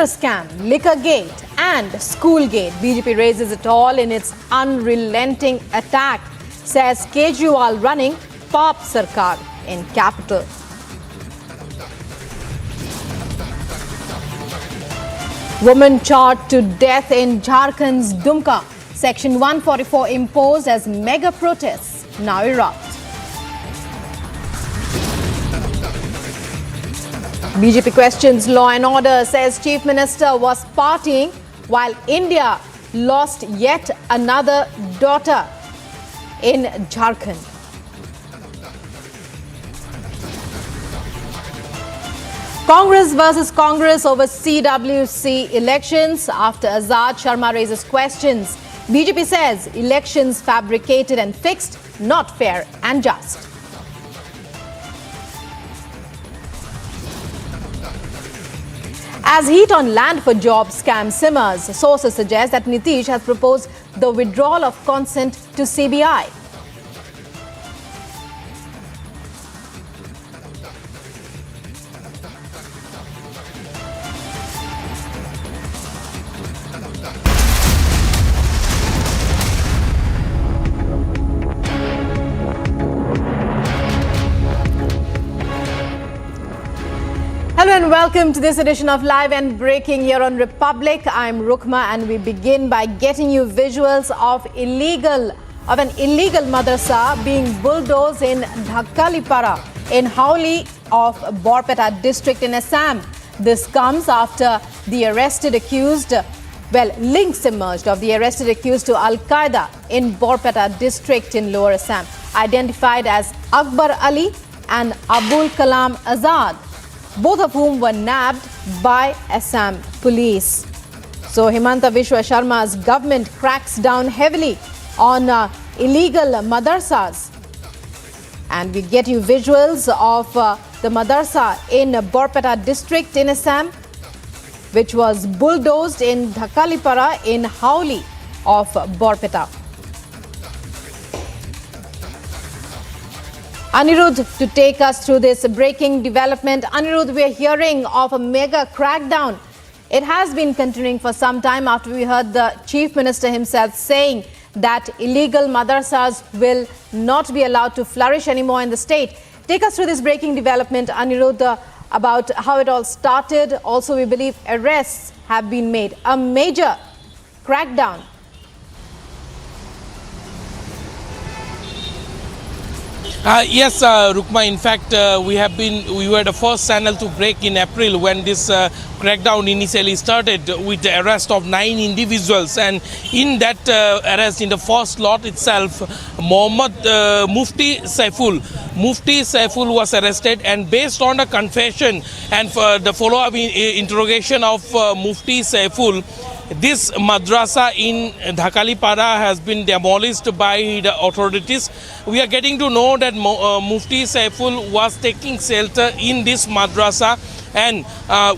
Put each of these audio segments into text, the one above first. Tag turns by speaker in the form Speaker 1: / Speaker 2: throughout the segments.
Speaker 1: Tender scam, liquor gate and school gate. BJP raises it all in its unrelenting attack. Says Kejriwal running Pop Sarkar in capital. Woman charged to death in Jharkhand's Dumka. Section 144 imposed as mega protests now erupt. BJP questions law and order, says Chief Minister was partying while India lost yet another daughter in Jharkhand. Congress versus Congress over CWC elections after Azad Sharma raises questions. BJP says elections fabricated and fixed, not fair and just. As heat on land for job scam simmers, sources suggest that Nitish has proposed the withdrawal of consent to CBI. Hello and welcome to this edition of Live and Breaking here on Republic. I'm Rukma and we begin by getting you visuals of an illegal madrasa being bulldozed in Dhakkalipara in Hauli of Borpeta district in Assam. This comes after the arrested accused, links emerged of the arrested accused to Al-Qaeda in Borpeta district in Lower Assam, identified as Akbar Ali and Abul Kalam Azad, both of whom were nabbed by Assam police. So Himanta Biswa Sharma's government cracks down heavily on illegal madrasas. And we get you visuals of the madrasa in Borpeta district in Assam, which was bulldozed in Dhakkalipara in Hauli of Borpeta. Anirudh to take us through this breaking development. Anirudh, we are hearing of a mega crackdown. It has been continuing for some time after we heard the Chief Minister himself saying that illegal madrasas will not be allowed to flourish anymore in the state. Take us through this breaking development, Anirudh, about how it all started. Also, we believe arrests have been made. A major crackdown.
Speaker 2: Yes, Rukma, in fact, we were the first channel to break in April when this crackdown initially started with the arrest of 9 individuals. And in that arrest, in the first lot itself, Mufti Saiful was arrested, and based on the confession and for the follow-up interrogation of Mufti Saiful, this madrasa in Dhakkalipara has been demolished by the authorities. We are getting to know that Mufti Saiful was taking shelter in this madrasa, and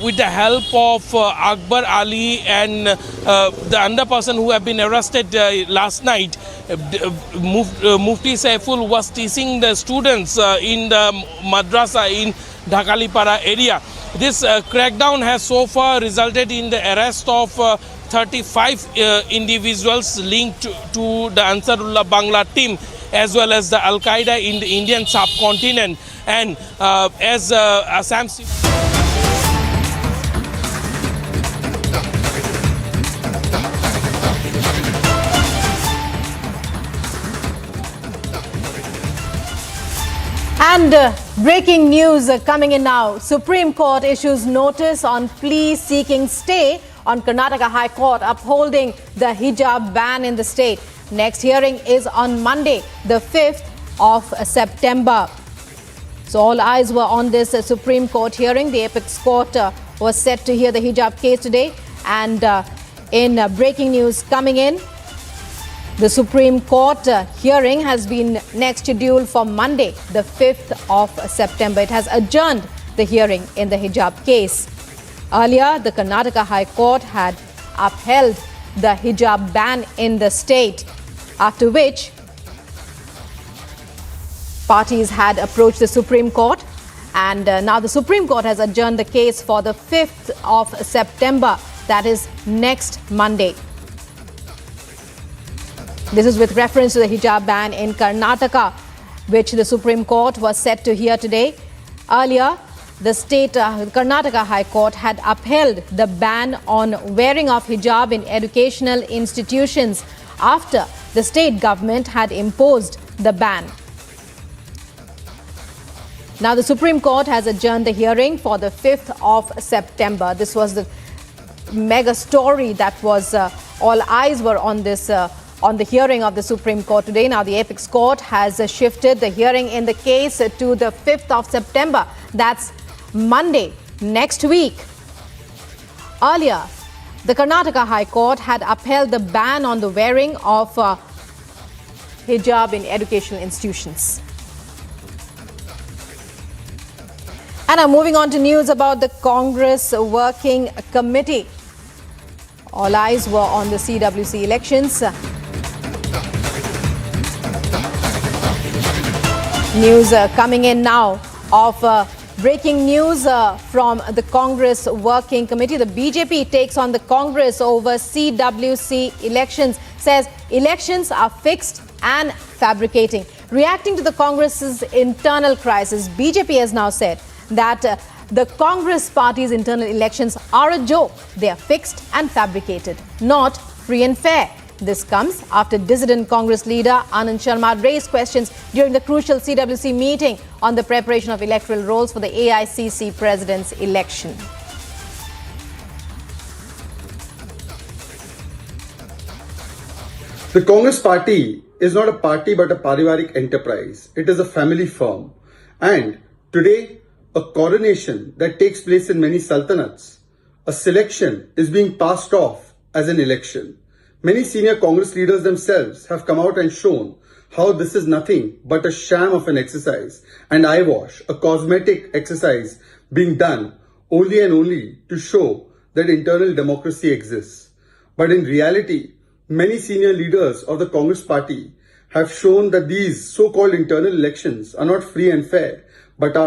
Speaker 2: with the help of Akbar Ali and the other person who have been arrested last night, Mufti Saiful was teaching the students in the madrasa in Dhakkalipara area. This crackdown has so far resulted in the arrest of 35 individuals linked to the Ansarullah Bangla team as well as the Al-Qaeda in the Indian subcontinent. And as Assam...
Speaker 1: And breaking news coming in now. Supreme Court issues notice on plea seeking stay on Karnataka High Court upholding the hijab ban in the state. Next hearing is on Monday, the 5th of September. So all eyes were on this Supreme Court hearing. The Apex Court was set to hear the hijab case today. And in breaking news coming in, the Supreme Court hearing has been next scheduled for Monday, the 5th of September. It has adjourned the hearing in the hijab case. Earlier, the Karnataka High Court had upheld the hijab ban in the state, after which parties had approached the Supreme Court And now the Supreme Court has adjourned the case for the 5th of September, that is next Monday. This is with reference to the hijab ban in Karnataka, which the Supreme Court was set to hear today. Earlier, the Karnataka High Court had upheld the ban on wearing of hijab in educational institutions after the state government had imposed the ban. Now, the Supreme Court has adjourned the hearing for the 5th of September. This was the mega story that was, all eyes were on this, on the hearing of the Supreme Court today. Now, the Apex Court has shifted the hearing in the case to the 5th of September. That's Monday, next week. Earlier, the Karnataka High Court had upheld the ban on the wearing of hijab in educational institutions. And now moving on to news about the Congress Working Committee. All eyes were on the CWC elections. News coming in now of breaking news from the Congress Working Committee. The BJP takes on the Congress over CWC elections, says elections are fixed and fabricating. Reacting to the Congress's internal crisis, BJP has now said that the Congress party's internal elections are a joke. They are fixed and fabricated, not free and fair. This comes after dissident Congress leader Anand Sharma raised questions during the crucial CWC meeting on the preparation of electoral rolls for the AICC president's election.
Speaker 3: The Congress party is not a party but a parivarik enterprise. It is a family firm. And today, a coronation that takes place in many sultanates, a selection is being passed off as an election. Many senior Congress leaders themselves have come out and shown how this is nothing but a sham of an exercise, an eyewash, a cosmetic exercise being done only and only to show that internal democracy exists. But in reality, many senior leaders of the Congress party have shown that these so-called internal elections are not free and fair, but are